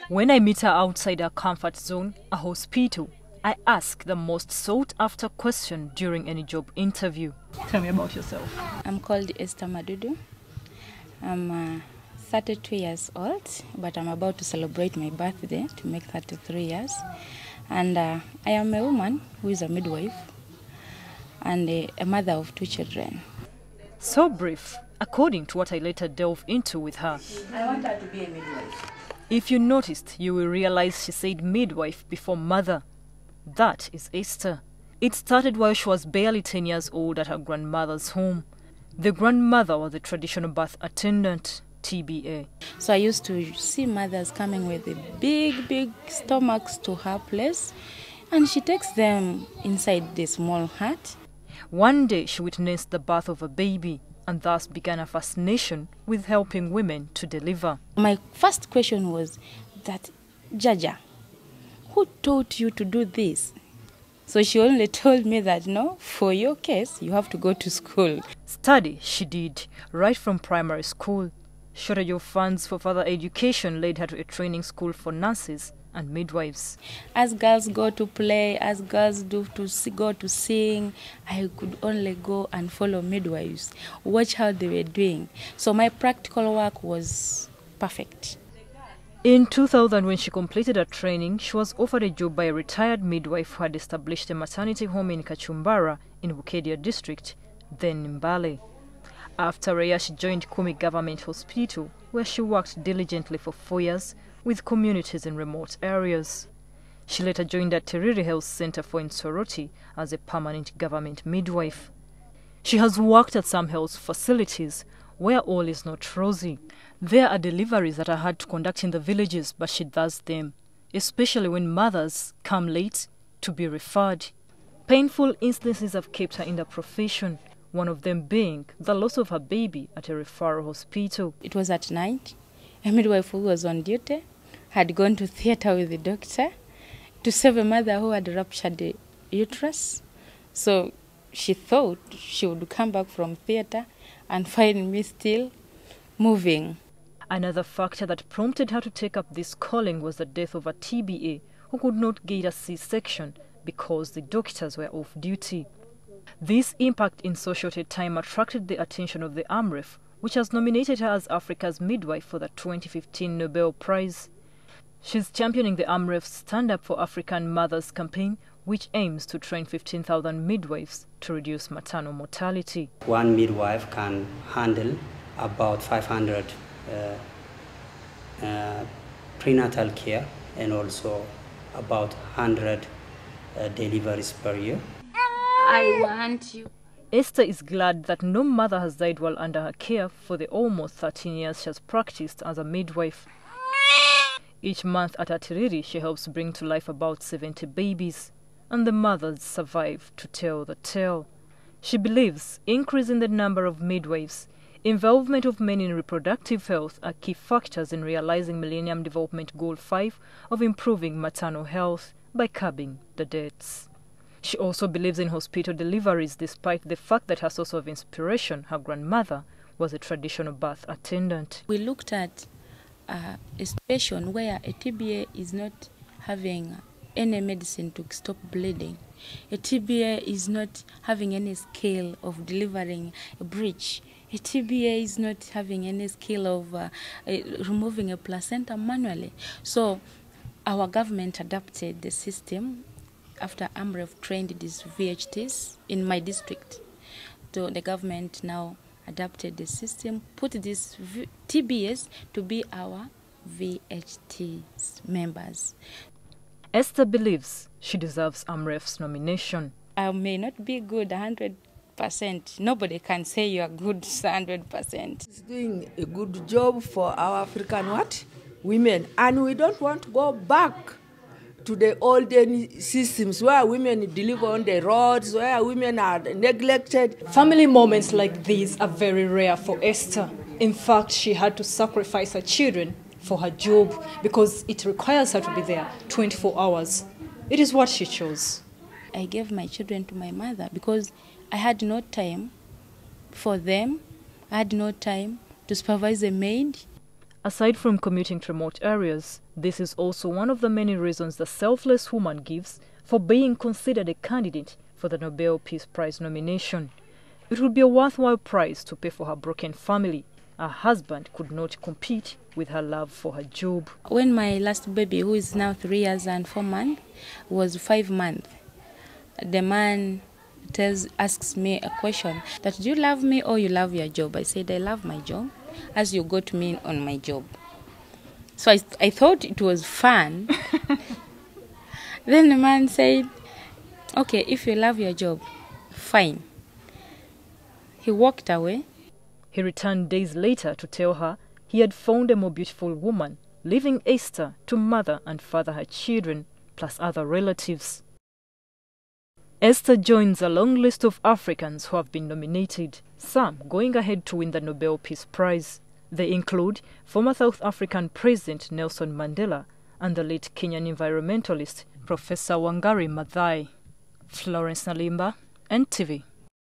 When I meet her outside her comfort zone, a hospital, I ask the most sought-after question during any job interview. Tell me about yourself. I'm called Esther Madudu. I'm 32 years old, but I'm about to celebrate my birthday to make 33 years. And I am a woman who is a midwife and a mother of 2 children. So brief, according to what I later delve into with her. I want her to be a midwife. If you noticed, you will realize she said midwife before mother. That is Esther. It started while she was barely 10 years old at her grandmother's home. The grandmother was a traditional birth attendant, TBA. So I used to see mothers coming with the big stomachs to her place, and she takes them inside the small hut. One day she witnessed the birth of a baby and thus began a fascination with helping women to deliver. My first question was that, Jaja, who taught you to do this? So she only told me that, no, for your case, you have to go to school. Study she did, right from primary school. Shortage of funds for further education led her to a training school for nurses and midwives. As girls go to play, as girls go to sing, I could only go and follow midwives, watch how they were doing. So my practical work was perfect. In 2000, when she completed her training, she was offered a job by a retired midwife who had established a maternity home in Kachumbara in Bukedia district, then Mbale. After a year, she joined Kumi Government Hospital, where she worked diligently for 4 years with communities in remote areas. She later joined the Tiriri Health Center for Insoroti as a permanent government midwife. She has worked at some health facilities where all is not rosy. There are deliveries that are hard to conduct in the villages, but she does them, especially when mothers come late to be referred. Painful instances have kept her in the profession, one of them being the loss of her baby at a referral hospital. It was at night. A midwife who was on duty had gone to theater with the doctor to save a mother who had ruptured the uterus. So she thought she would come back from theater and find me still moving. Another factor that prompted her to take up this calling was the death of a TBA who could not get a C-section because the doctors were off duty. This impact in so short a time attracted the attention of the AMREF, which has nominated her as Africa's midwife for the 2015 Nobel Prize. She's championing the AMREF's Stand Up for African Mothers campaign, which aims to train 15,000 midwives to reduce maternal mortality. One midwife can handle about 500 prenatal care and also about 100 deliveries per year. I want you. Esther is glad that no mother has died while under her care for the almost 13 years she has practiced as a midwife. Each month at Atiriri, she helps bring to life about 70 babies, and the mothers survive to tell the tale. She believes increasing the number of midwives, involvement of men in reproductive health are key factors in realizing Millennium Development Goal 5 of improving maternal health by curbing the deaths. She also believes in hospital deliveries despite the fact that her source of inspiration, her grandmother, was a traditional birth attendant. We looked at a situation where a TBA is not having any medicine to stop bleeding. A TBA is not having any skill of delivering a breech. A TBA is not having any skill of removing a placenta manually. So our government adapted the system after AMREF trained these VHTs in my district. So the government now adapted the system, put these TBAs to be our VHTs members. Esther believes she deserves AMREF's nomination. I may not be good 100%. Nobody can say you are good 100%. It's doing a good job for our African women, and we don't want to go back to the olden systems where women deliver on the roads, where women are neglected. Family moments like these are very rare for Esther. In fact, she had to sacrifice her children for her job because it requires her to be there 24 hours. It is what she chose. I gave my children to my mother because I had no time for them. I had no time to supervise a maid. Aside from commuting to remote areas, this is also one of the many reasons the Selfless woman gives for being considered a candidate for the Nobel Peace Prize nomination. It would be a worthwhile prize to pay for her broken family. Her husband could not compete with her love for her job. When my last baby, who is now 3 years and 4 months, was 5 months, the man asks me a question that, do you love me or you love your job? I said, I love my job, as you got me on my job. So I thought it was fun. Then the man said, okay, if you love your job, fine. He walked away. He returned days later to tell her he had found a more beautiful woman, leaving Esther to mother and father her children, plus other relatives. Esther joins a long list of Africans who have been nominated, some going ahead to win the Nobel Peace Prize. They include former South African President Nelson Mandela and the late Kenyan environmentalist Professor Wangari Maathai. Florence Nalimba, NTV.